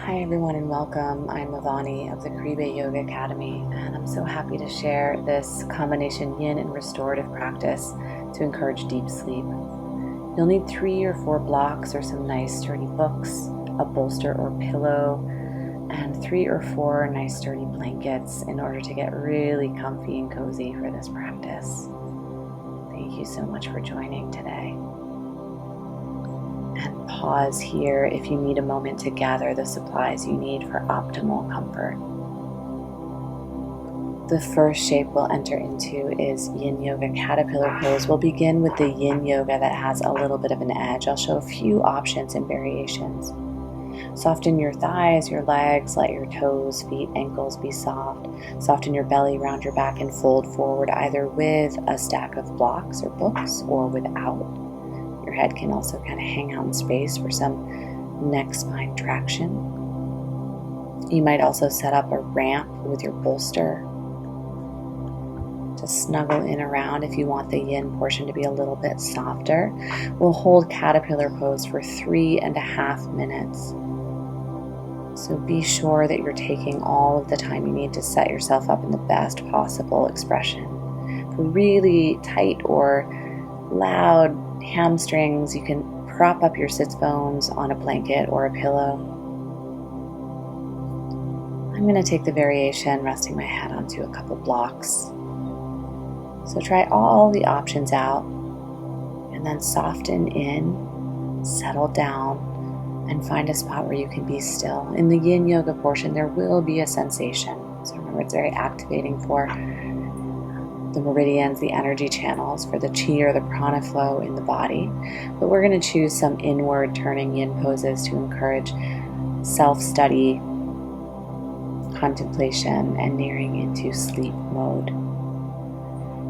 Hi everyone and welcome. I'm Avani of the Caribe Yoga Academy, and I'm so happy to share this combination Yin and Restorative practice to encourage deep sleep. You'll need 3 or 4 blocks or some nice sturdy books, a bolster or pillow, and 3 or 4 nice sturdy blankets in order to get really comfy and cozy for this practice. Thank you so much for joining today. And pause here if you need a moment to gather the supplies you need for optimal comfort. The first shape we'll enter into is Yin Yoga Caterpillar Pose. We'll begin with the Yin Yoga that has a little bit of an edge. I'll show a few options and variations. Soften your thighs, your legs, let your toes, feet, ankles be soft. Soften your belly, round your back, and fold forward either with a stack of blocks or books or without. Your head can also kind of hang out in space for some neck spine traction. You might also set up a ramp with your bolster to snuggle in around if you want the yin portion to be a little bit softer. We'll hold caterpillar pose for 3.5 minutes. So be sure that you're taking all of the time you need to set yourself up in the best possible expression. For really tight or loud hamstrings, you can prop up your sits bones on a blanket or a pillow. I'm going to take the variation resting my head onto a couple blocks. So try all the options out and then soften in, settle down, and find a spot where you can be still. In the Yin Yoga portion, there will be a sensation. So remember, it's very activating for the meridians, the energy channels, for the chi or the prana flow in the body. But we're going to choose some inward turning yin poses to encourage self-study, contemplation, and nearing into sleep mode.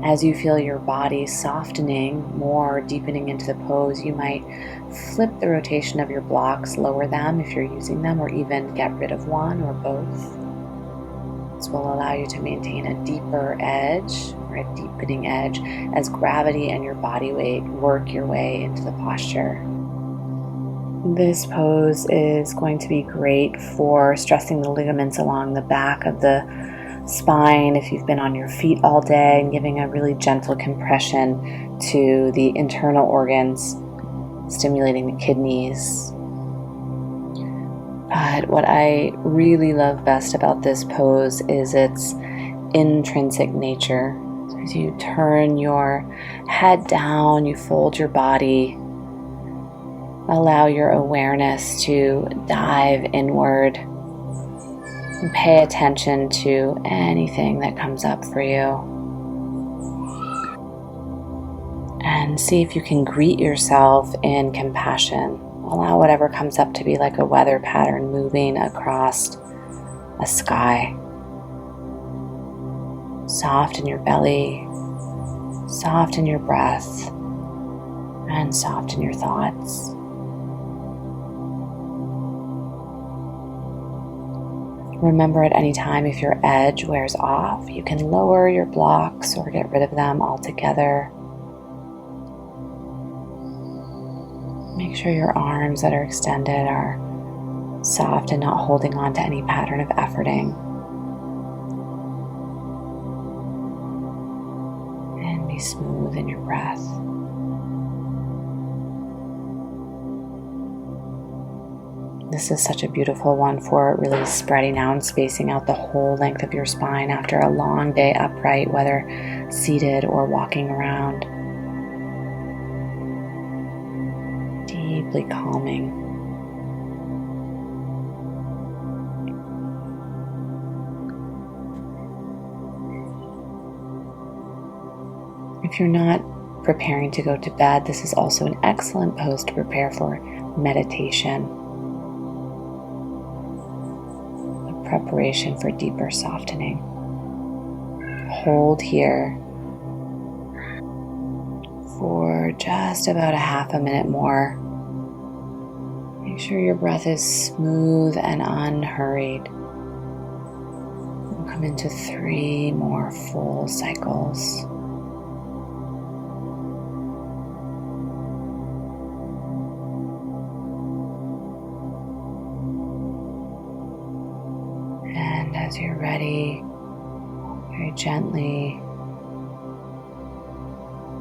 As you feel your body softening more, deepening into the pose, you might flip the rotation of your blocks, lower them if you're using them, or even get rid of one or both. This will allow you to maintain a deeper edge or a deepening edge as gravity and your body weight work your way into the posture. This pose is going to be great for stressing the ligaments along the back of the spine if you've been on your feet all day, and giving a really gentle compression to the internal organs, stimulating the kidneys. But what I really love best about this pose is its intrinsic nature. So as you turn your head down, you fold your body, allow your awareness to dive inward, and pay attention to anything that comes up for you. And see if you can greet yourself in compassion. Allow whatever comes up to be like a weather pattern moving across a sky. Soften your belly, soften your breath, and soften your thoughts. Remember, at any time, if your edge wears off, you can lower your blocks or get rid of them altogether. Make sure your arms that are extended are soft and not holding on to any pattern of efforting. And be smooth in your breath. This is such a beautiful one for really spreading out and spacing out the whole length of your spine after a long day upright, whether seated or walking around. Deeply calming. If you're not preparing to go to bed, this is also an excellent pose to prepare for meditation, a preparation for deeper softening. Hold here for just about a half a minute more. Make sure your breath is smooth and unhurried. We'll come into 3 more full cycles. As you're ready, very gently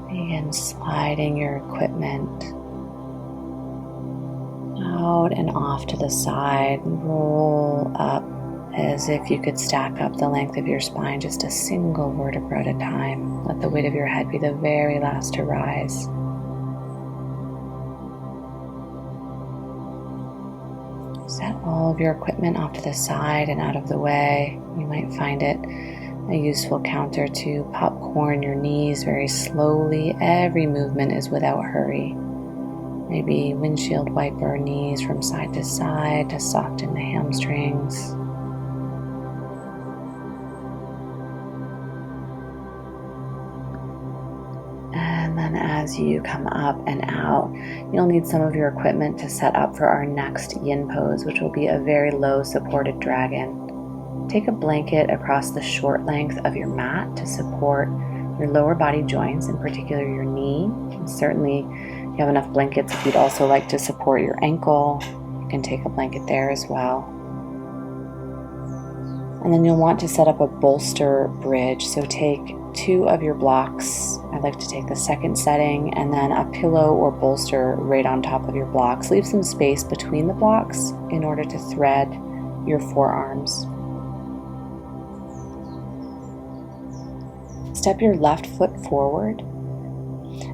begin sliding your equipment out and off to the side. Roll up as if you could stack up the length of your spine, just a single vertebra at a time. Let the weight of your head be the very last to rise. Set all of your equipment off to the side and out of the way. You might find it a useful counter to popcorn your knees very slowly. Every movement is without hurry. Maybe windshield wiper knees from side to side to soften the hamstrings. And then as you come up and out, you'll need some of your equipment to set up for our next yin pose, which will be a very low supported dragon. Take a blanket across the short length of your mat to support your lower body joints, in particular your knee. And certainly, you have enough blankets. If you'd also like to support your ankle, you can take a blanket there as well. And then you'll want to set up a bolster bridge. So take 2 of your blocks. I like to take the second setting, and then a pillow or bolster right on top of your blocks. Leave some space between the blocks in order to thread your forearms. Step your left foot forward,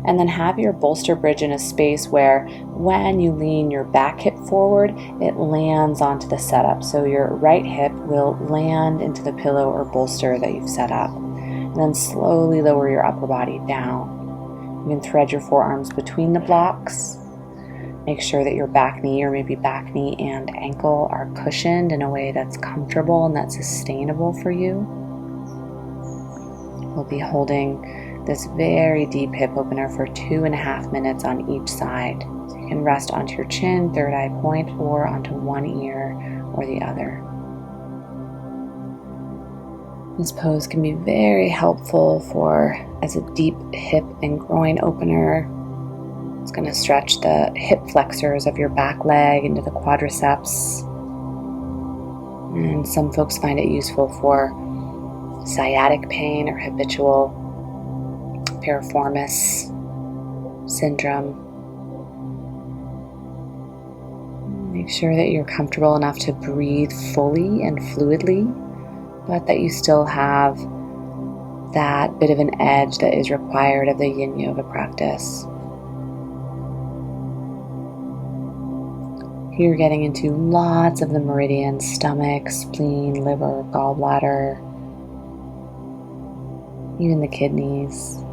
and then have your bolster bridge in a space where when you lean your back hip forward, it lands onto the setup. So your right hip will land into the pillow or bolster that you've set up. And then slowly lower your upper body down. You can thread your forearms between the blocks. Make sure that your back knee, or maybe back knee and ankle, are cushioned in a way that's comfortable and that's sustainable for you. We'll be holding this very deep hip opener for 2.5 minutes on each side. So you can rest onto your chin, third eye point, or onto one ear or the other. This pose can be very helpful as a deep hip and groin opener. It's going to stretch the hip flexors of your back leg into the quadriceps. And some folks find it useful for sciatic pain or habitual piriformis syndrome. Make sure that you're comfortable enough to breathe fully and fluidly, but that you still have that bit of an edge that is required of the yin yoga practice. Here you're getting into lots of the meridians: stomach, spleen, liver, gallbladder, even the kidneys.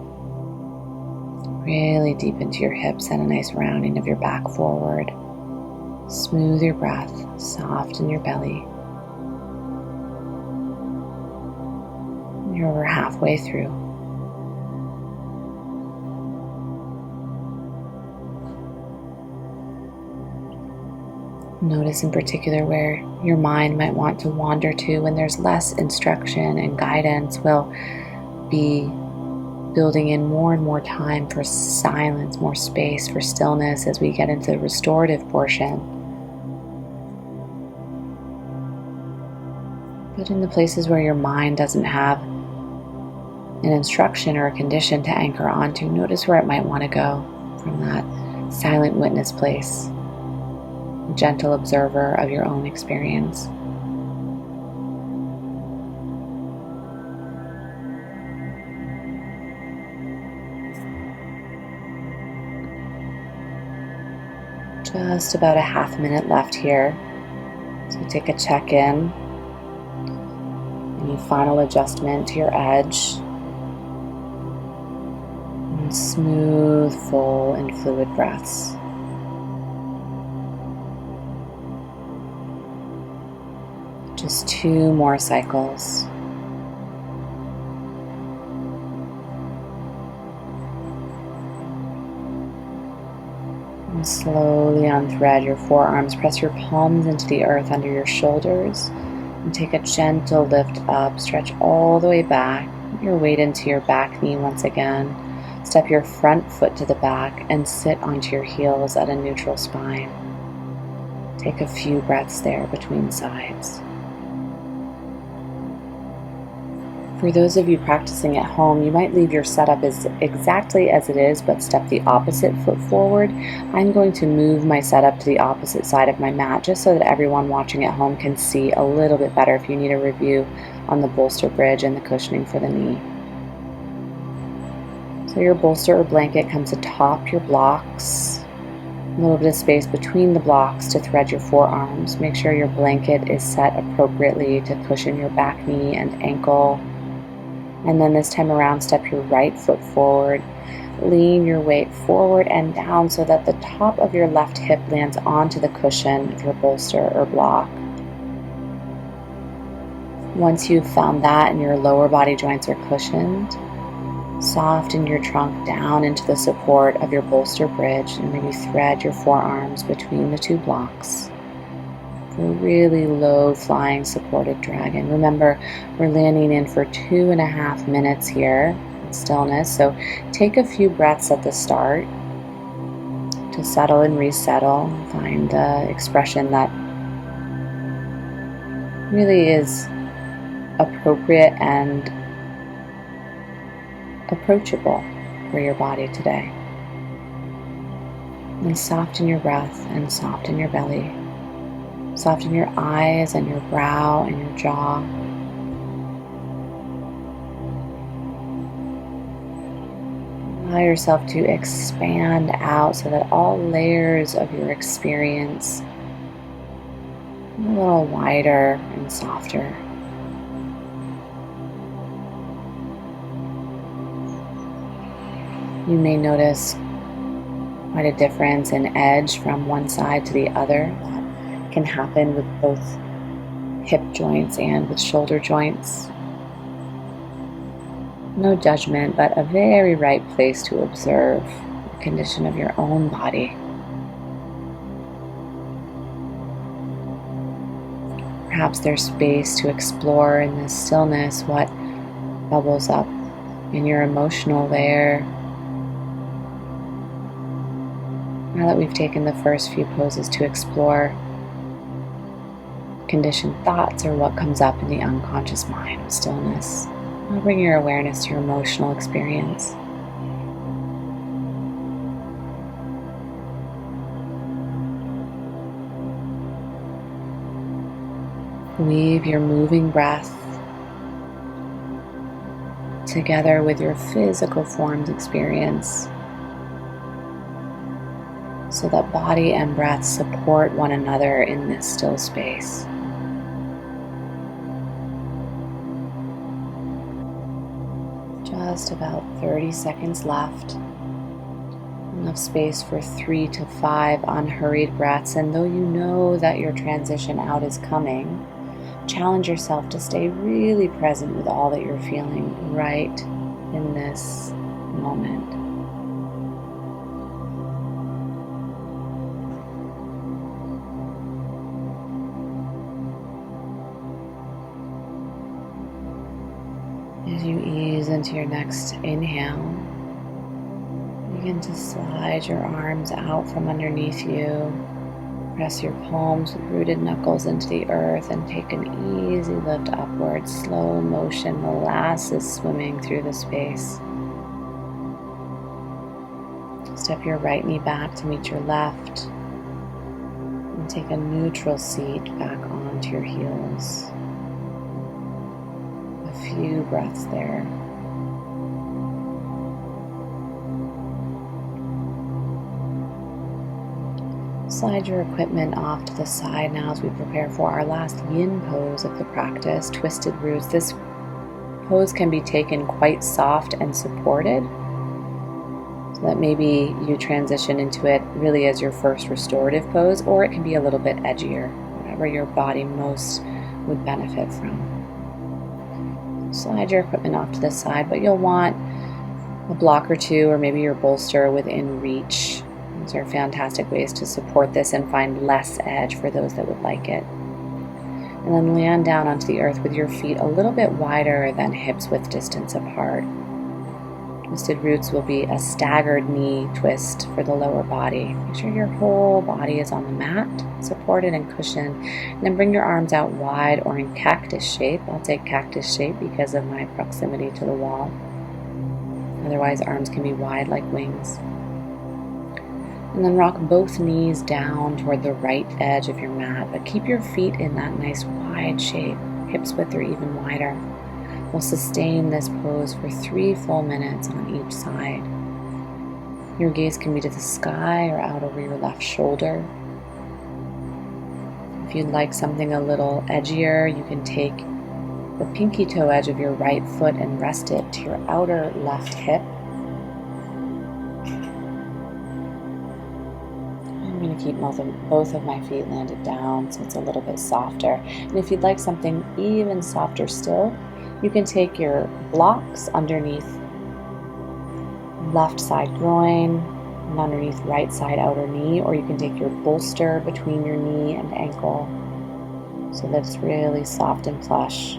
Really deep into your hips and a nice rounding of your back forward. Smooth your breath, soften your belly. You're over halfway through. Notice in particular where your mind might want to wander to when there's less instruction and guidance. We'll be building in more and more time for silence, more space for stillness as we get into the restorative portion. But in the places where your mind doesn't have an instruction or a condition to anchor onto, notice where it might want to go from that silent witness place, a gentle observer of your own experience. Just about a half minute left here. So take a check-in. Any final adjustment to your edge. And smooth, full, and fluid breaths. Just 2 more cycles. And slowly unthread your forearms. Press your palms into the earth under your shoulders. And take a gentle lift up. Stretch all the way back. Put your weight into your back knee once again. Step your front foot to the back and sit onto your heels at a neutral spine. Take a few breaths there between sides. For those of you practicing at home, you might leave your setup exactly as it is, but step the opposite foot forward. I'm going to move my setup to the opposite side of my mat just so that everyone watching at home can see a little bit better if you need a review on the bolster bridge and the cushioning for the knee. So your bolster or blanket comes atop your blocks. A little bit of space between the blocks to thread your forearms. Make sure your blanket is set appropriately to cushion your back knee and ankle. And then this time around, step your right foot forward. Lean your weight forward and down so that the top of your left hip lands onto the cushion of your bolster or block. Once you've found that and your lower body joints are cushioned, soften your trunk down into the support of your bolster bridge and maybe thread your forearms between the two blocks. A really low flying supported dragon. Remember, we're landing in for 2.5 minutes here in stillness, so take a few breaths at the start to settle and resettle. Find the expression that really is appropriate and approachable for your body today. And soften your breath and soften your belly. Soften your eyes and your brow and your jaw. Allow yourself to expand out so that all layers of your experience are a little wider and softer. You may notice quite a difference in edge from one side to the other. Can happen with both hip joints and with shoulder joints. No judgment, but a very right place to observe the condition of your own body. Perhaps there's space to explore in this stillness what bubbles up in your emotional layer. Now that we've taken the first few poses to explore conditioned thoughts or what comes up in the unconscious mind with stillness, now bring your awareness to your emotional experience. Weave your moving breath together with your physical form's experience so that body and breath support one another in this still space. Just about 30 seconds left. Enough space for 3 to 5 unhurried breaths, and though you know that your transition out is coming, challenge yourself to stay really present with all that you're feeling right in this moment. As you ease into your next inhale, begin to slide your arms out from underneath you. Press your palms with rooted knuckles into the earth and take an easy lift upwards. Slow motion, molasses swimming through the space. Step your right knee back to meet your left and take a neutral seat back onto your heels. A few breaths there. Slide your equipment off to the side now as we prepare for our last yin pose of the practice, twisted roots. This pose can be taken quite soft and supported, so that maybe you transition into it really as your first restorative pose, or it can be a little bit edgier, whatever your body most would benefit from. Slide your equipment off to the side, but you'll want a block or two, or maybe your bolster within reach. Those are fantastic ways to support this and find less edge for those that would like it. And then land down onto the earth with your feet a little bit wider than hips width distance apart. Twisted roots will be a staggered knee twist for the lower body. Make sure your whole body is on the mat, supported and cushioned. And then bring your arms out wide or in cactus shape. I'll take cactus shape because of my proximity to the wall. Otherwise, arms can be wide like wings. And then rock both knees down toward the right edge of your mat, but keep your feet in that nice wide shape, hips width or even wider. We'll sustain this pose for 3 full minutes on each side. Your gaze can be to the sky or out over your left shoulder. If you'd like something a little edgier, you can take the pinky toe edge of your right foot and rest it to your outer left hip. I'm going to keep both of my feet landed down so it's a little bit softer. And if you'd like something even softer still, you can take your blocks underneath left side groin and underneath right side outer knee, or you can take your bolster between your knee and ankle so that it's really soft and plush.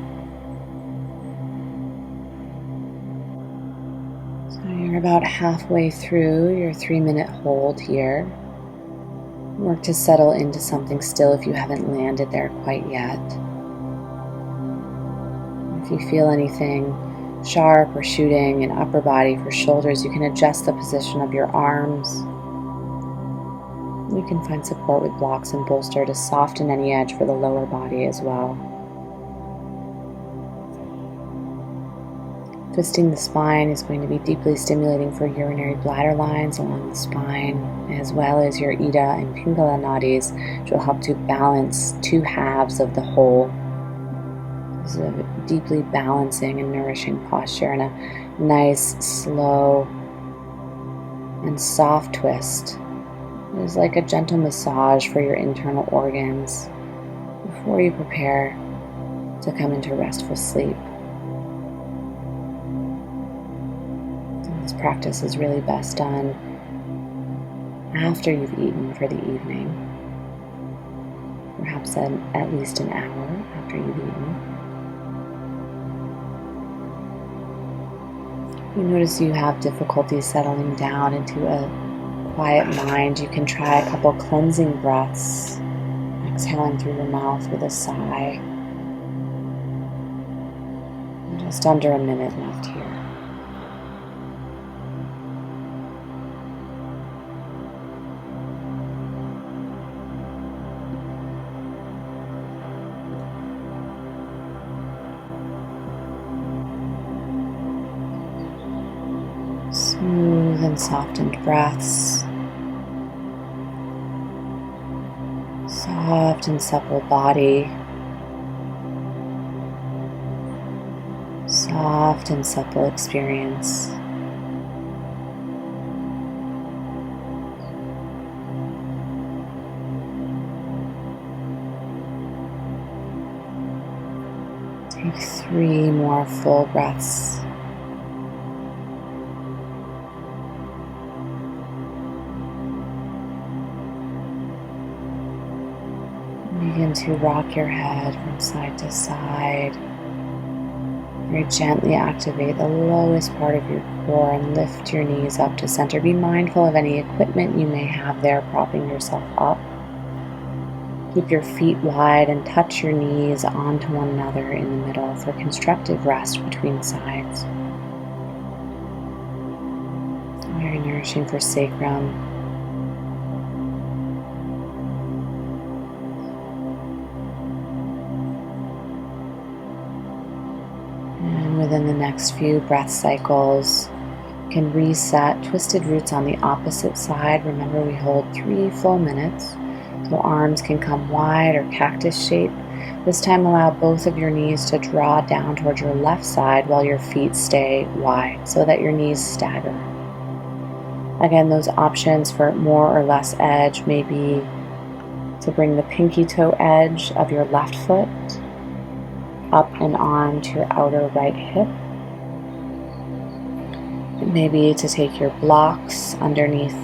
So you're about halfway through your 3-minute hold here. Work to settle into something still if you haven't landed there quite yet. If you feel anything sharp or shooting in upper body for shoulders, you can adjust the position of your arms. You can find support with blocks and bolster to soften any edge for the lower body as well. Twisting the spine is going to be deeply stimulating for urinary bladder lines along the spine, as well as your Ida and Pingala nadis, which will help to balance 2 halves of the whole. This is a deeply balancing and nourishing posture, and a nice, slow, and soft twist. It is like a gentle massage for your internal organs before you prepare to come into restful sleep. And this practice is really best done after you've eaten for the evening, perhaps at least an hour after you've eaten. You notice you have difficulty settling down into a quiet mind. You can try a couple cleansing breaths, exhaling through your mouth with a sigh. Just under a minute left here. Smooth and softened breaths, soft and supple body, soft and supple experience. Take 3 more full breaths. Begin to rock your head from side to side. Very gently activate the lowest part of your core and lift your knees up to center. Be mindful of any equipment you may have there propping yourself up. Keep your feet wide and touch your knees onto one another in the middle for constructive rest between sides. Very nourishing for sacrum. Within the next few breath cycles, you can reset twisted roots on the opposite side. Remember, we hold 3 full minutes, so arms can come wide or cactus shape. This time allow both of your knees to draw down towards your left side while your feet stay wide so that your knees stagger. Again, those options for more or less edge may be to bring the pinky toe edge of your left foot up and on to your outer right hip. It may be to take your blocks underneath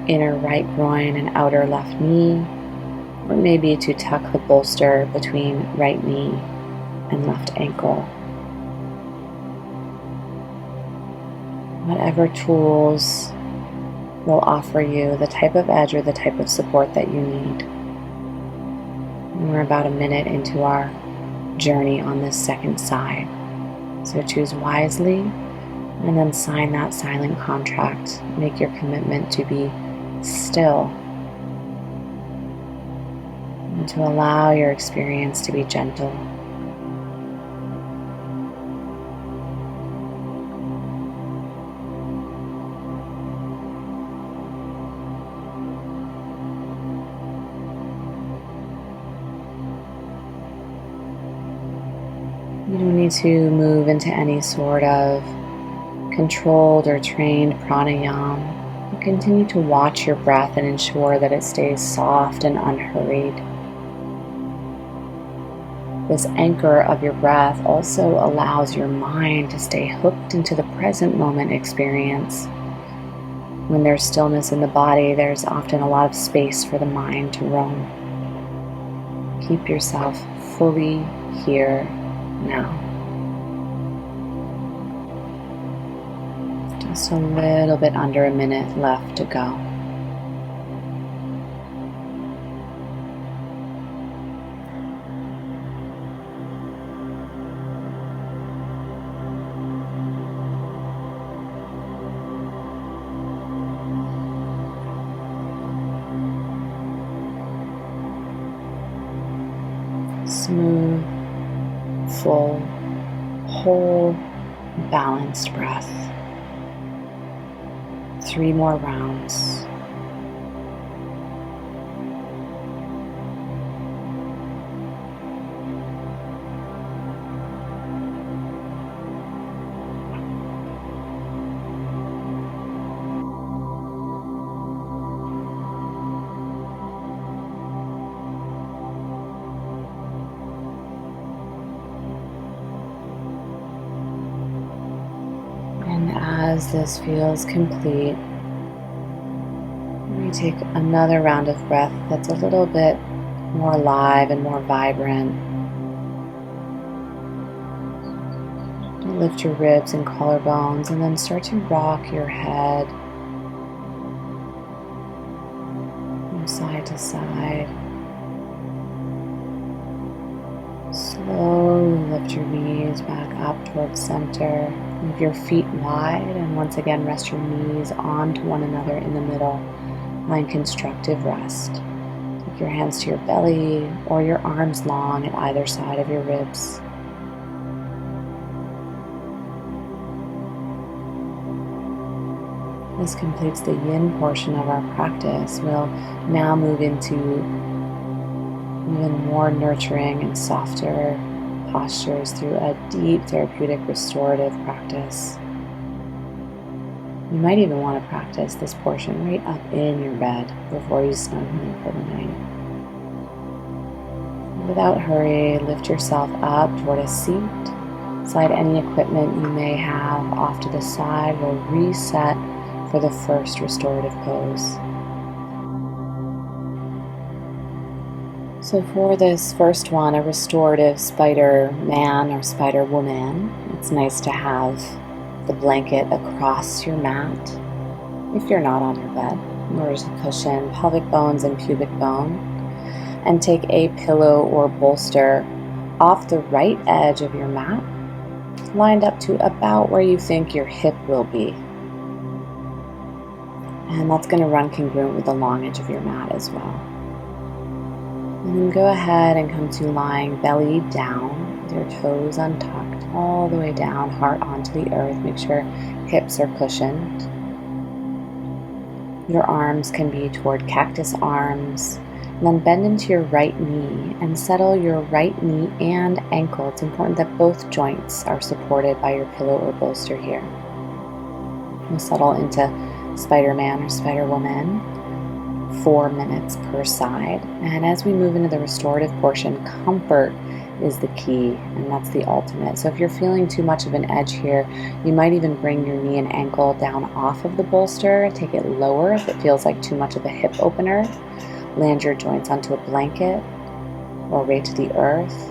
inner right groin and outer left knee, or it may be to tuck the bolster between right knee and left ankle. whatever tools will offer you the type of edge or the type of support that you need. And we're about a minute into our journey on this second side. So choose wisely and then sign that silent contract. Make your commitment to be still and to allow your experience to be gentle. You don't need to move into any sort of controlled or trained pranayama. You continue to watch your breath and ensure that it stays soft and unhurried. This anchor of your breath also allows your mind to stay hooked into the present moment experience. When there's stillness in the body, there's often a lot of space for the mind to roam. Keep yourself fully here now. Just a little bit under a minute left to go. Smooth, full, whole, balanced breath. 3 more rounds. And as this feels complete, we take another round of breath that's a little bit more alive and more vibrant. Lift your ribs and collarbones and then start to rock your head from side to side. Slowly lift your knees back up towards center. Move your feet wide and once again rest your knees onto one another in the middle. Find constructive rest. Take your hands to your belly or your arms long at either side of your ribs. This completes the yin portion of our practice. We'll now move into even more nurturing and softer postures through a deep therapeutic restorative practice. You might even want to practice this portion right up in your bed before you snuggle in for the night. Without hurry, lift yourself up toward a seat. Slide any equipment you may have off to the side. We'll reset for the first restorative pose. So for this first one, a restorative spider man or spider woman, it's nice to have the blanket across your mat if you're not on your bed in order to cushion pelvic bones and pubic bone, and take a pillow or bolster off the right edge of your mat, lined up to about where you think your hip will be. And that's going to run congruent with the long edge of your mat as well. And then go ahead and come to lying belly down with your toes untucked all the way down, heart onto the earth. Make sure hips are cushioned. Your arms can be toward cactus arms. And then bend into your right knee and settle your right knee and ankle. It's important that both joints are supported by your pillow or bolster here. We'll settle into Spider-Man or Spider-Woman, 4 minutes per side. And as we move into the restorative portion, comfort is the key, and that's the ultimate. So if you're feeling too much of an edge here, you might even bring your knee and ankle down off of the bolster, take it lower if it feels like too much of a hip opener. Land your joints onto a blanket or right to the earth.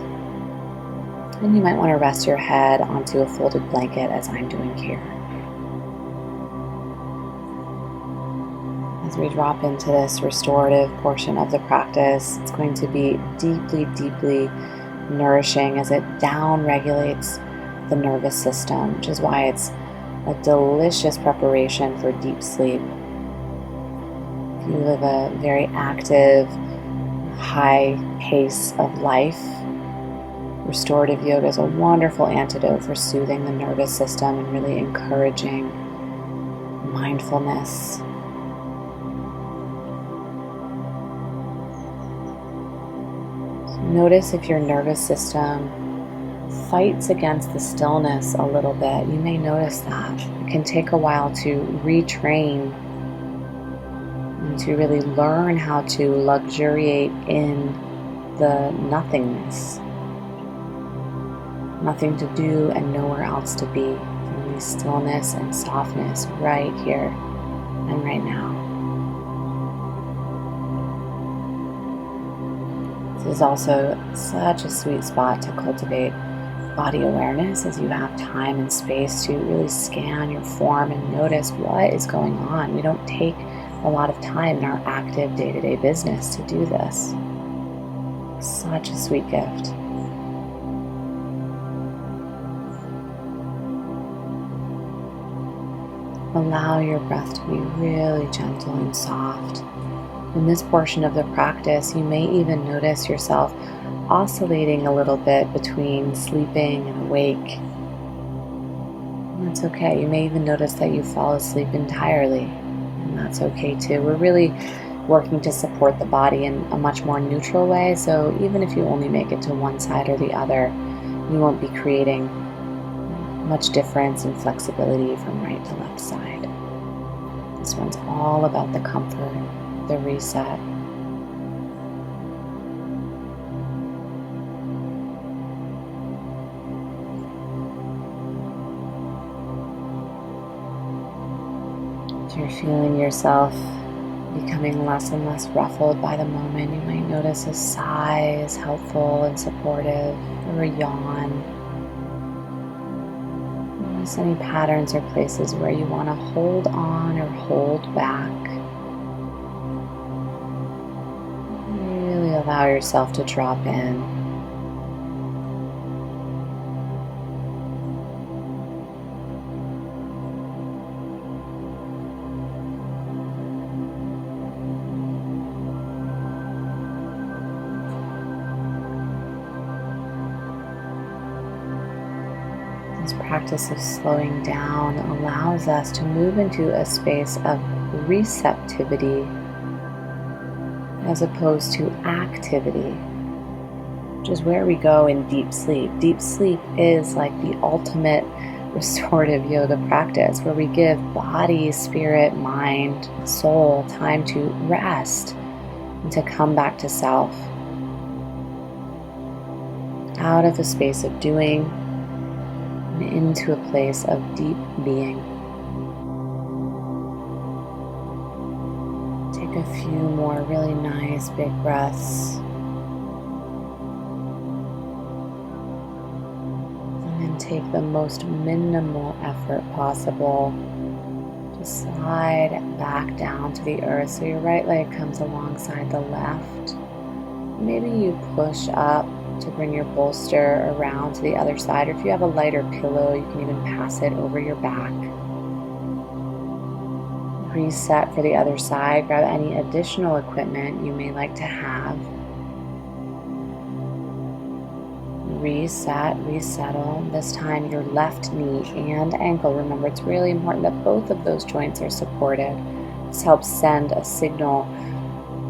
And you might want to rest your head onto a folded blanket as I'm doing here. As we drop into this restorative portion of the practice, it's going to be deeply, deeply nourishing as it down-regulates the nervous system, which is why it's a delicious preparation for deep sleep. If you live a very active, high pace of life, restorative yoga is a wonderful antidote for soothing the nervous system and really encouraging mindfulness. So notice if your nervous system fights against the stillness a little bit. You may notice that. It can take a while to retrain and to really learn how to luxuriate in the nothingness. Nothing to do and nowhere else to be. Only stillness and softness right here and right now. This is also such a sweet spot to cultivate body awareness as you have time and space to really scan your form and notice what is going on. We don't take a lot of time in our active day-to-day business to do this. Such a sweet gift. Allow your breath to be really gentle and soft. In this portion of the practice, you may even notice yourself oscillating a little bit between sleeping and awake. And that's okay. You may even notice that you fall asleep entirely, and that's okay too. We're really working to support the body in a much more neutral way, so even if you only make it to one side or the other, you won't be creating much difference in flexibility from right to left side. This one's all about the comfort, the reset. If you're feeling yourself becoming less and less ruffled by the moment, you might notice a sigh is helpful and supportive, or a yawn. Notice any patterns or places where you want to hold on or hold back. Really allow yourself to drop in. This practice of slowing down allows us to move into a space of receptivity as opposed to activity, which is where we go in deep sleep. Deep sleep is like the ultimate restorative yoga practice where we give body, spirit, mind, soul time to rest and to come back to self. Out of a space of doing and into a place of deep being. Take a few more really nice big breaths. And then take the most minimal effort possible to slide back down to the earth so your right leg comes alongside the left. Maybe you push up to bring your bolster around to the other side, or if you have a lighter pillow, you can even pass it over your back. Reset for the other side. Grab any additional equipment you may like to have. Reset, resettle. This time your left knee and ankle. Remember, it's really important that both of those joints are supported. This helps send a signal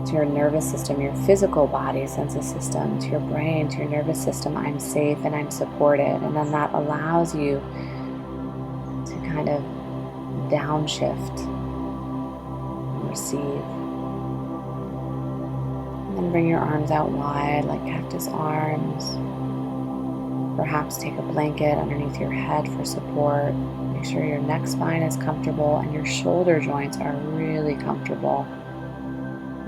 to your nervous system, your physical body sends a system to your brain, to your nervous system, I'm safe and I'm supported. And then that allows you to kind of downshift and receive. And then bring your arms out wide like cactus arms. Perhaps take a blanket underneath your head for support. Make sure your neck spine is comfortable and your shoulder joints are really comfortable.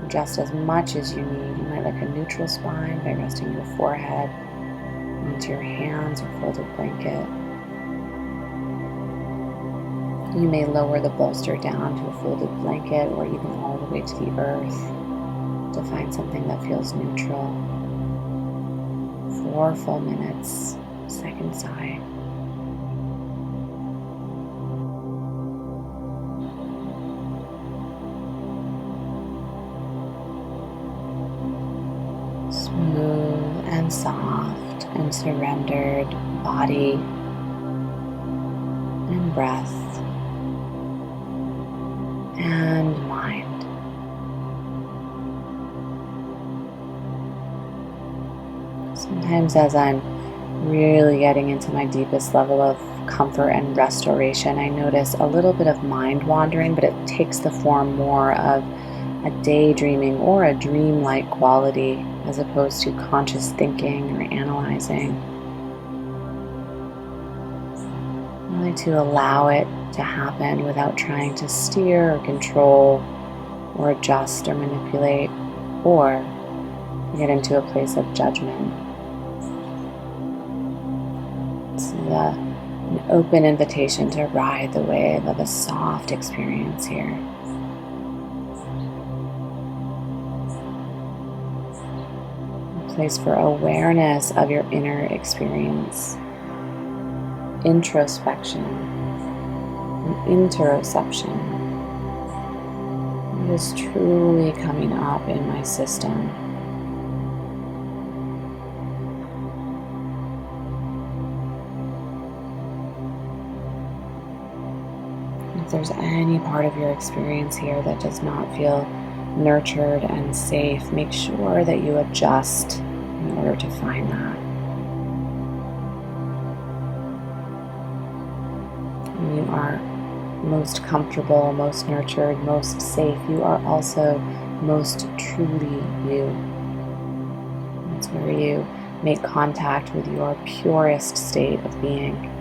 Just as much as you need. You might like a neutral spine by resting your forehead onto your hands or folded blanket. You may lower the bolster down to a folded blanket or even all the way to the earth to find something that feels neutral. 4 full minutes, second side. Smooth and soft and surrendered body and breath and mind. Sometimes as I'm really getting into my deepest level of comfort and restoration, I notice a little bit of mind wandering, but it takes the form more of a daydreaming or a dreamlike quality as opposed to conscious thinking or analyzing. Really to allow it to happen without trying to steer or control or adjust or manipulate or get into a place of judgment. It's an open invitation to ride the wave of a soft experience here. A place for awareness of your inner experience, introspection, and interoception. What is truly coming up in my system? If there's any part of your experience here that does not feel nurtured and safe, make sure that you adjust in order to find that. When you are most comfortable, most nurtured, most safe, you are also most truly you. That's where you make contact with your purest state of being.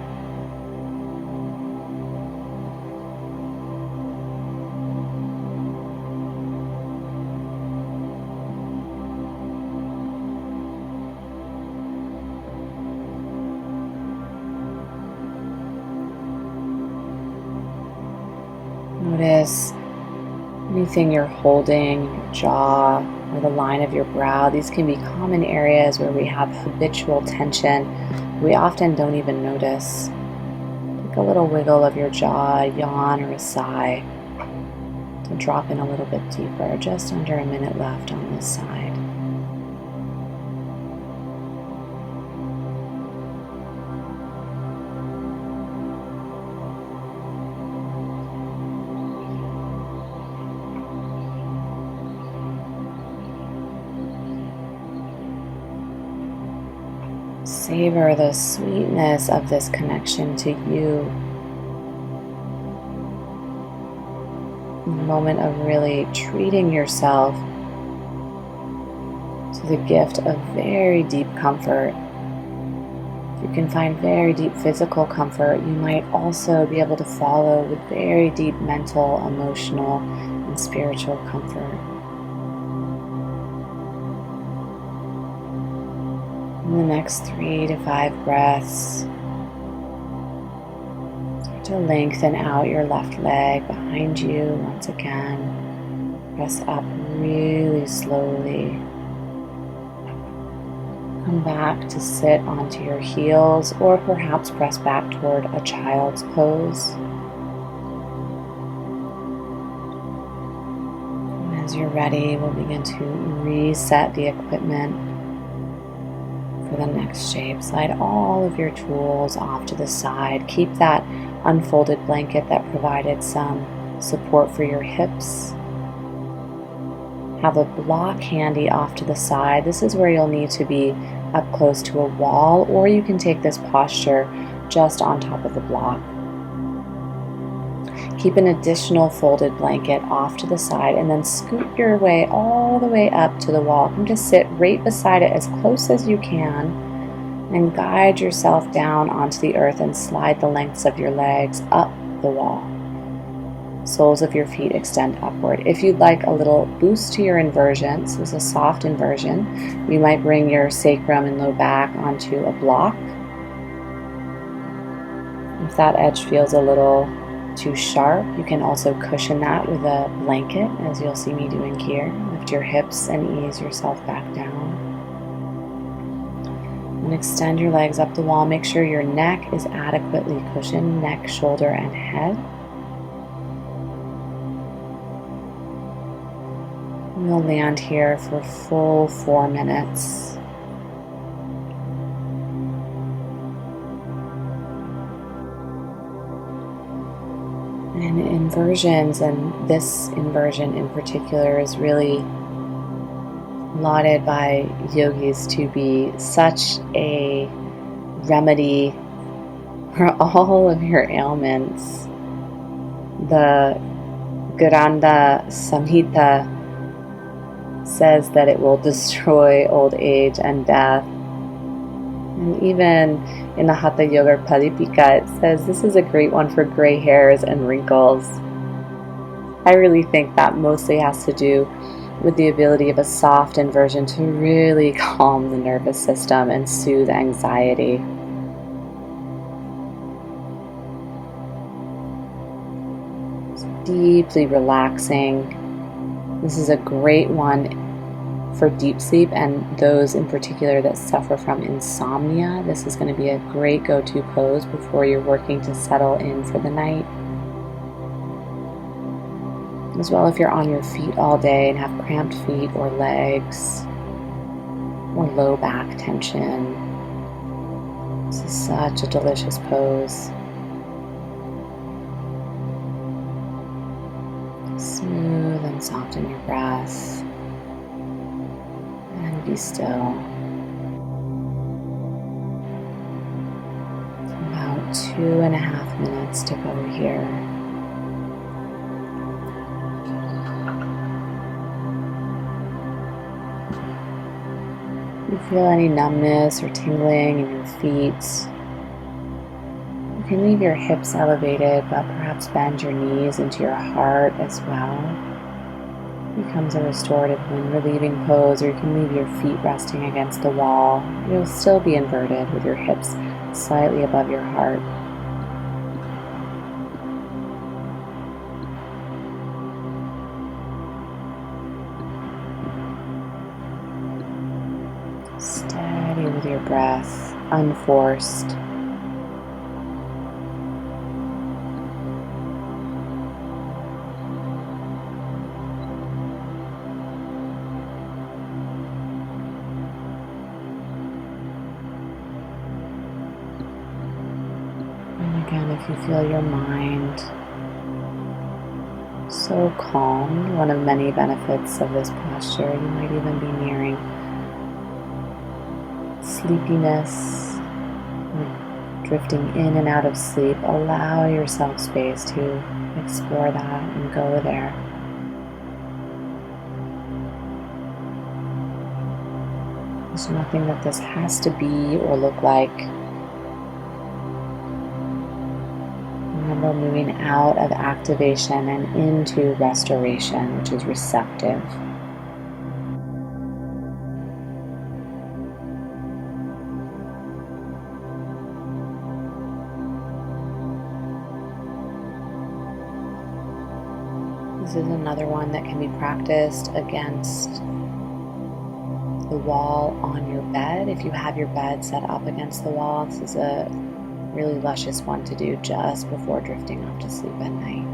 Notice anything you're holding, your jaw, or the line of your brow. These can be common areas where we have habitual tension. We often don't even notice. Take a little wiggle of your jaw, a yawn, or a sigh to drop in a little bit deeper. Just under a minute left on this side. Savor the sweetness of this connection to you. The moment of really treating yourself to the gift of very deep comfort. If you can find very deep physical comfort, you might also be able to follow with very deep mental, emotional, and spiritual comfort. In the next 3 to 5 breaths, start to lengthen out your left leg behind you once again. Press up really slowly. Come back to sit onto your heels or perhaps press back toward a child's pose. And as you're ready, we'll begin to reset the equipment for the next shape. Slide all of your tools off to the side. Keep that unfolded blanket that provided some support for your hips. Have a block handy off to the side. This is where you'll need to be up close to a wall, or you can take this posture just on top of the block. Keep an additional folded blanket off to the side and then scoot your way all the way up to the wall. Come to sit right beside it as close as you can and guide yourself down onto the earth and slide the lengths of your legs up the wall. Soles of your feet extend upward. If you'd like a little boost to your inversion, this is a soft inversion, you might bring your sacrum and low back onto a block. If that edge feels a little too sharp, you can also cushion that with a blanket, as you'll see me doing here. Lift your hips and ease yourself back down. And extend your legs up the wall. Make sure your neck is adequately cushioned, neck, shoulder, and head. We'll land here for a full 4 minutes. And inversions, and this inversion in particular is really lauded by yogis to be such a remedy for all of your ailments. The Granda Samhita says that it will destroy old age and death. And even in the Hatha Yoga Pradipika, it says this is a great one for gray hairs and wrinkles. I really think that mostly has to do with the ability of a soft inversion to really calm the nervous system and soothe anxiety. It's deeply relaxing. This is a great one for deep sleep and those in particular that suffer from insomnia. This is going to be a great go-to pose before you're working to settle in for the night. As well, if you're on your feet all day and have cramped feet or legs or low back tension, this is such a delicious pose. Smooth and soften your breath. And be still. About 2.5 minutes to go here. If you feel any numbness or tingling in your feet, you can leave your hips elevated, but perhaps bend your knees into your heart as well. Becomes a restorative wind relieving pose, or you can leave your feet resting against the wall. You'll still be inverted with your hips slightly above your heart. Steady with your breath, unforced. Again, if you feel your mind so calmed, one of many benefits of this posture, you might even be nearing sleepiness, or drifting in and out of sleep. Allow yourself space to explore that and go there. There's nothing that this has to be or look like. Remember, moving out of activation and into restoration, which is receptive. This is another one that can be practiced against the wall on your bed. If you have your bed set up against the wall, this is a really luscious one to do just before drifting off to sleep at night.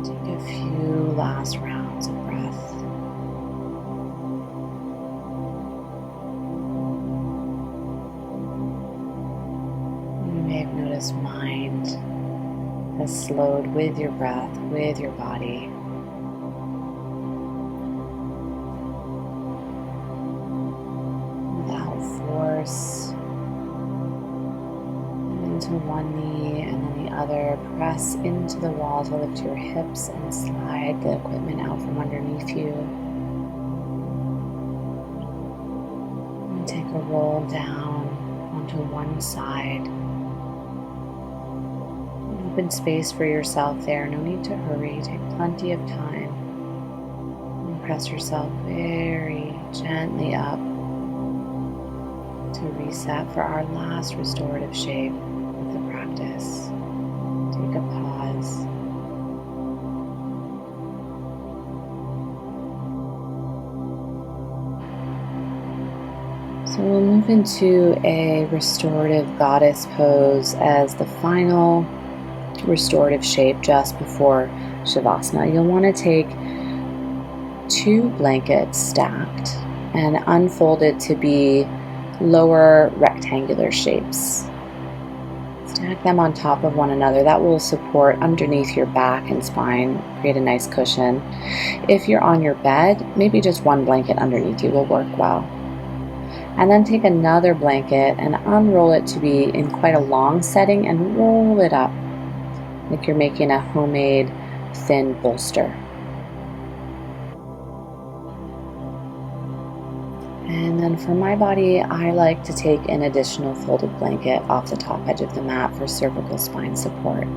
Take a few last rounds of breath. You may have noticed mind has slowed with your breath, with your body. Into one knee and then the other. Press into the wall to lift your hips and slide the equipment out from underneath you. And take a roll down onto one side. Open space for yourself there. No need to hurry. Take plenty of time. And press yourself very gently up to reset for our last restorative shape. practice. Take a pause. So we'll move into a restorative goddess pose as the final restorative shape just before Shavasana. You'll want to take 2 blankets stacked and unfolded to be lower rectangular shapes. Stack them on top of one another. That will support underneath your back and spine, create a nice cushion. If you're on your bed, maybe just 1 blanket underneath you will work well. And then take another blanket and unroll it to be in quite a long setting and roll it up like you're making a homemade thin bolster. And then for my body, I like to take an additional folded blanket off the top edge of the mat for cervical spine support.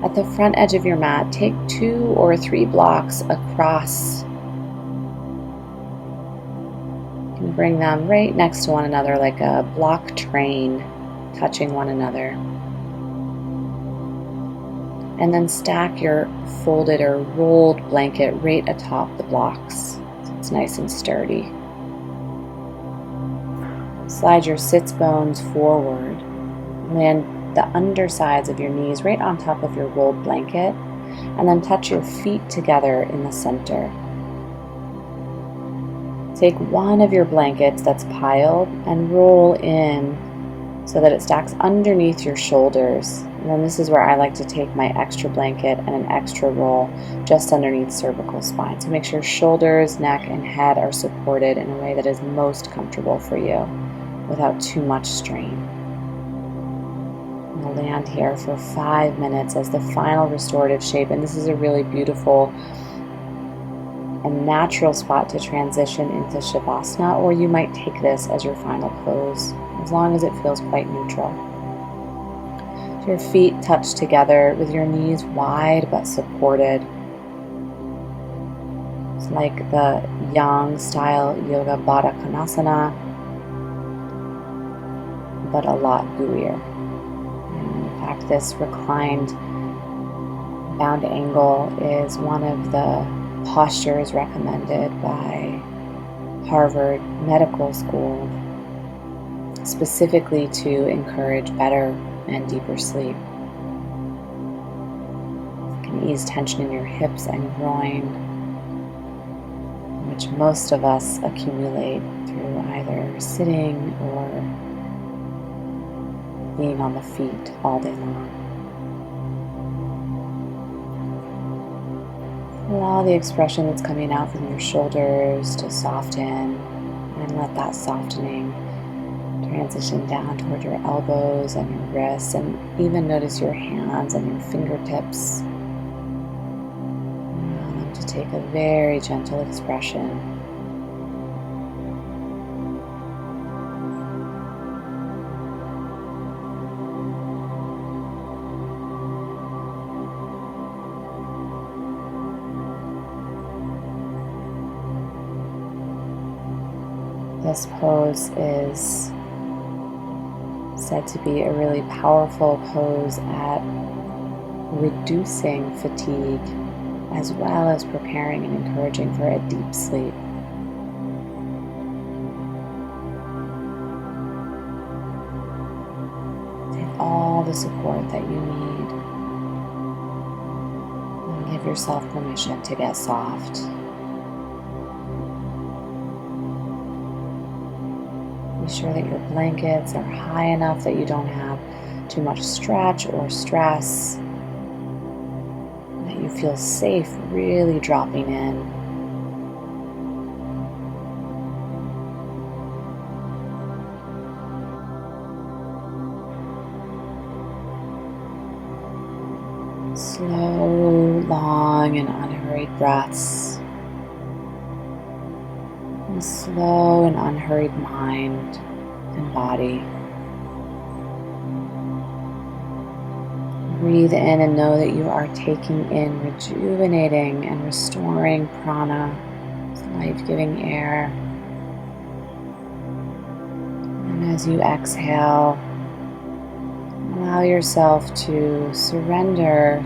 At the front edge of your mat, take 2 or 3 blocks across. You can bring them right next to one another like a block train touching one another. And then stack your folded or rolled blanket right atop the blocks so it's nice and sturdy. Slide your sits bones forward. Land the undersides of your knees right on top of your rolled blanket, and then touch your feet together in the center. Take one of your blankets that's piled and roll in so that it stacks underneath your shoulders. And then this is where I like to take my extra blanket and an extra roll just underneath cervical spine. So make sure shoulders, neck, and head are supported in a way that is most comfortable for you without too much strain. We'll land here for 5 minutes as the final restorative shape, and this is a really beautiful and natural spot to transition into Shavasana, or you might take this as your final pose, as long as it feels quite neutral. Your feet touch together with your knees wide but supported. It's like the Yang style yoga Baddha Konasana, but a lot gooier. And in fact, this reclined bound angle is one of the postures recommended by Harvard Medical School, specifically to encourage better and deeper sleep. It can ease tension in your hips and groin, which most of us accumulate through either sitting or being on the feet all day long. Allow the expression that's coming out from your shoulders to soften, and let that softening transition down toward your elbows and your wrists, and even notice your hands and your fingertips. Allow them to take a very gentle expression. This pose is said to be a really powerful pose at reducing fatigue as well as preparing and encouraging for a deep sleep. Take all the support that you need and give yourself permission to get soft. Be sure that your blankets are high enough that you don't have too much stretch or stress, that you feel safe really dropping in. Slow, long, and unhurried breaths. A slow and unhurried mind and body. Breathe in and know that you are taking in rejuvenating and restoring prana, life-giving air. And as you exhale, Allow yourself to surrender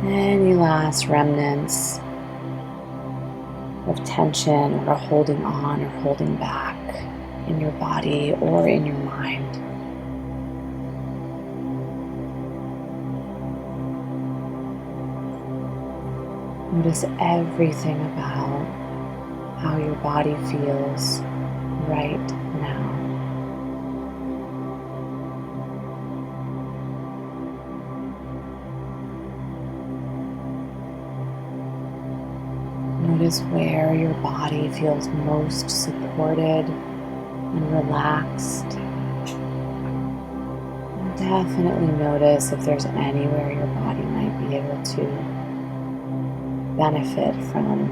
any last remnants of tension or holding on or holding back in your body or in your mind. Notice everything about how your body feels right now. Notice where your body feels most supported and relaxed. And definitely notice if there's anywhere your body might be able to benefit from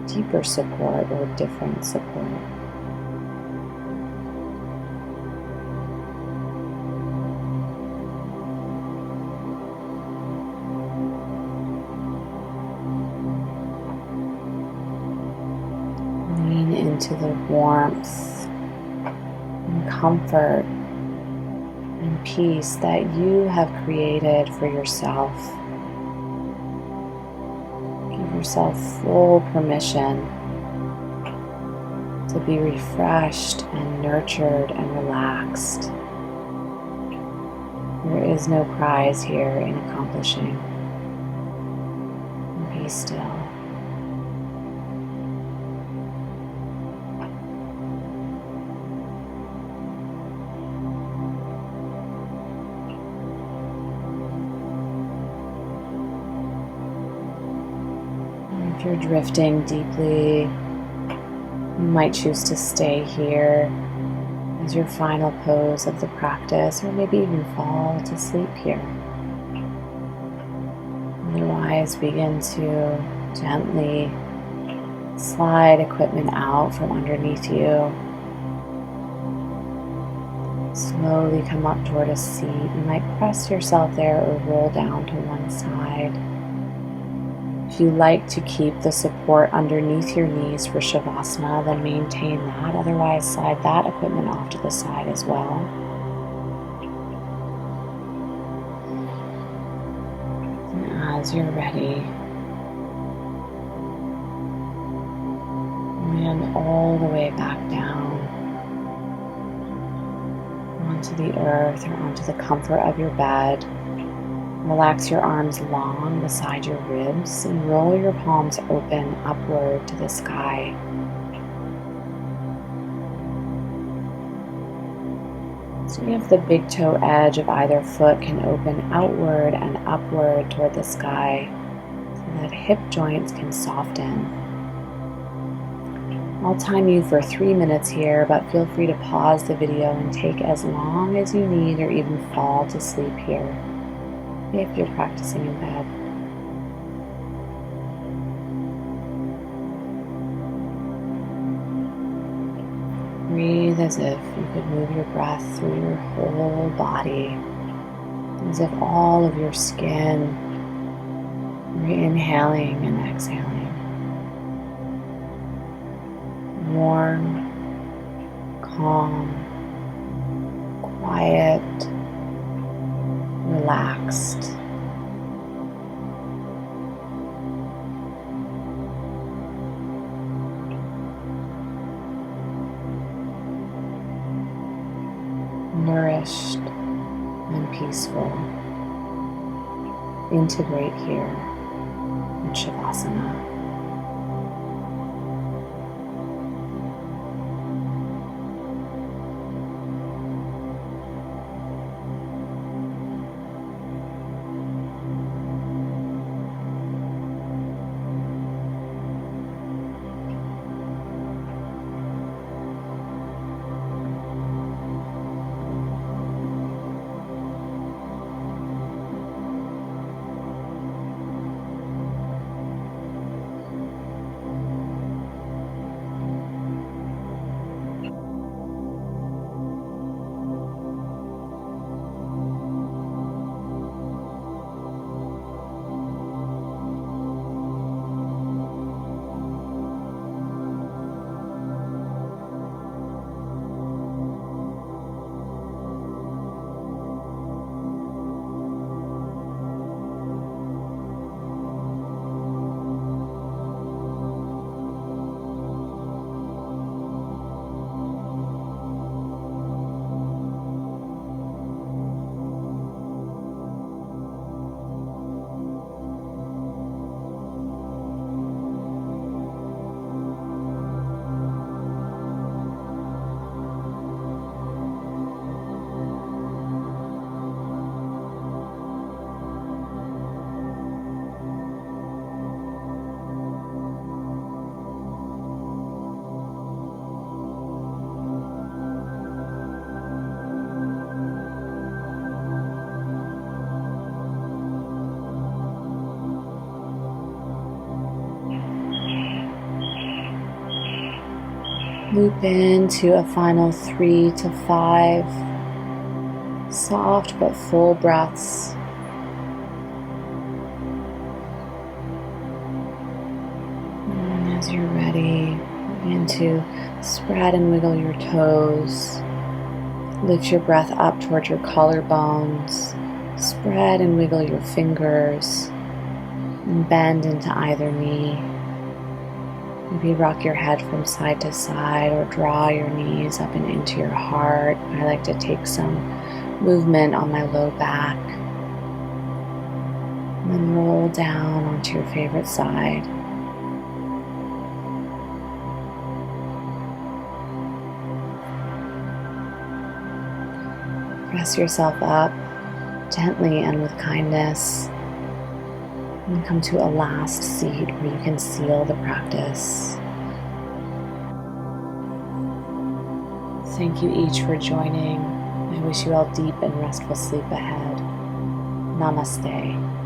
deeper support or different support. Lean into the warmth and comfort and peace that you have created for yourself. Give yourself full permission to be refreshed and nurtured and relaxed. There is no prize here in accomplishing. Be still. If you're drifting deeply, you might choose to stay here as your final pose of the practice, or maybe even fall to sleep here. Otherwise, begin to gently slide equipment out from underneath you. Slowly come up toward a seat. You might press yourself there or roll down to one side. If you like to keep the support underneath your knees for Shavasana, then maintain that. Otherwise, slide that equipment off to the side as well. And as you're ready, land all the way back down onto the earth or onto the comfort of your bed. Relax your arms long beside your ribs and roll your palms open upward to the sky. So if the big toe edge of either foot can open outward and upward toward the sky so that hip joints can soften. I'll time you for 3 minutes here, but feel free to pause the video and take as long as you need or even fall to sleep here if you're practicing in bed. Breathe as if you could move your breath through your whole body, as if all of your skin were inhaling and exhaling. Warm, calm, quiet, relaxed. Nourished and peaceful. Integrate here in Shavasana. Loop into a final 3 to 5 soft but full breaths. And as you're ready, begin to spread and wiggle your toes. Lift your breath up towards your collarbones. Spread and wiggle your fingers. And bend into either knee. Maybe rock your head from side to side or draw your knees up and into your heart. I like to take some movement on my low back. And then roll down onto your favorite side. Press yourself up gently and with kindness. And come to a last seat where you can seal the practice. Thank you each for joining. I wish you all deep and restful sleep ahead. Namaste.